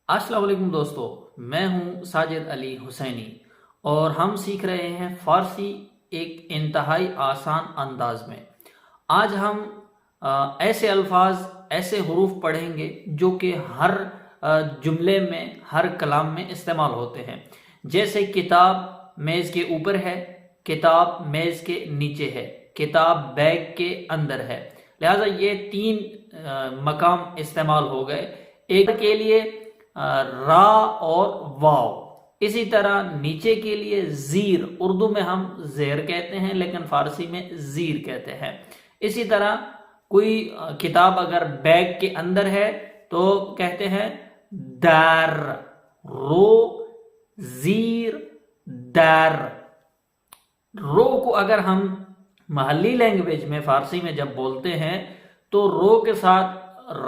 السلام علیکم دوستو، میں ہوں ساجد علی حسینی اور ہم سیکھ رہے ہیں فارسی ایک انتہائی آسان انداز میں۔ آج ہم ایسے الفاظ، ایسے حروف پڑھیں گے جو کہ ہر جملے میں، ہر کلام میں استعمال ہوتے ہیں۔ جیسے کتاب میز کے اوپر ہے، کتاب میز کے نیچے ہے، کتاب بیگ کے اندر ہے۔ لہٰذا یہ تین مقام استعمال ہو گئے، ایک کے لیے را اور واو، اسی طرح نیچے کے لیے زیر، اردو میں ہم زیر کہتے ہیں لیکن فارسی میں زیر کہتے ہیں۔ اسی طرح کوئی کتاب اگر بیگ کے اندر ہے تو کہتے ہیں در، رو زیر در۔ رو کو اگر ہم محلی لینگویج میں فارسی میں جب بولتے ہیں تو رو کے ساتھ،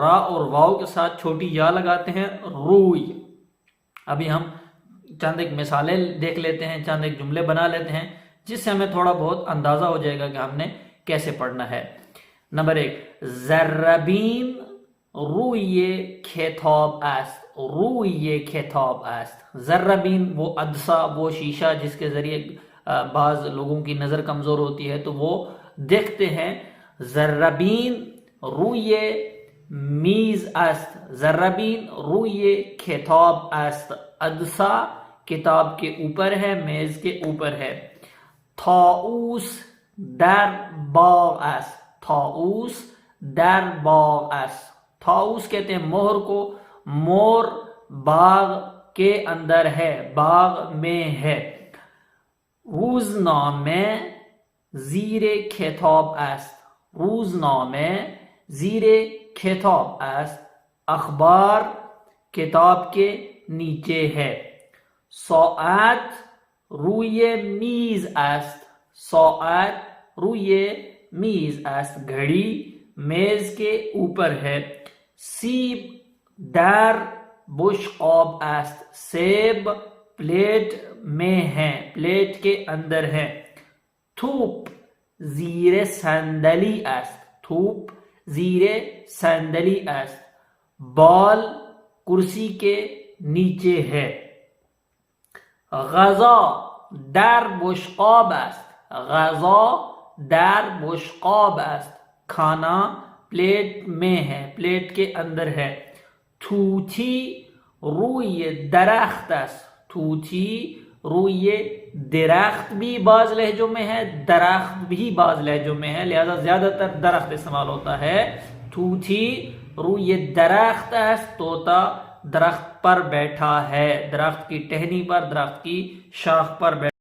را اور واو کے ساتھ چھوٹی یا لگاتے ہیں، روئی۔ ابھی ہم چند ایک مثالیں دیکھ لیتے ہیں، چند ایک جملے بنا لیتے ہیں جس سے ہمیں تھوڑا بہت اندازہ ہو جائے گا کہ ہم نے کیسے پڑھنا ہے۔ نمبر 1، زربین روی کتاب است، روی کتاب است۔ زربین وہ عدسہ، وہ شیشہ جس کے ذریعے بعض لوگوں کی نظر کمزور ہوتی ہے تو وہ دیکھتے ہیں۔ زربین روی میز است، زربین روی کتاب است۔ عدسہ کتاب کے اوپر ہے، میز کے اوپر ہے۔ طاؤس در باغ است، طاؤس در باغ است۔ طاؤس کہتے ہیں مور کو، مور باغ کے اندر ہے، باغ میں ہے۔ روزنامه زیر کتاب است، روزنامه زیر کتاب است۔ اخبار کتاب کے نیچے ہے۔ ساعت روی میز است، ساعت روی میز است۔ گھڑی میز کے اوپر ہے۔ سیب در بشقاب است، سیب پلیٹ میں ہے، پلیٹ کے اندر ہے۔ توپ زیر صندلی است، توپ زیر صندلی است۔ بال کرسی کے نیچے ہے۔ غذا در بشقاب است، غذا در بشقاب است۔ کھانا پلیٹ میں ہے، پلیٹ کے اندر ہے۔ طوطی روی درخت است، طوطی روی درخت بھی بعض لہجوں میں ہے، درخت بھی بعض لہجوں میں ہے، لہذا زیادہ تر درخت استعمال ہوتا ہے۔ طوطی روی درخت است، طوطا درخت پر بیٹھا ہے، درخت کی ٹہنی پر، درخت کی شاخ پر بیٹھا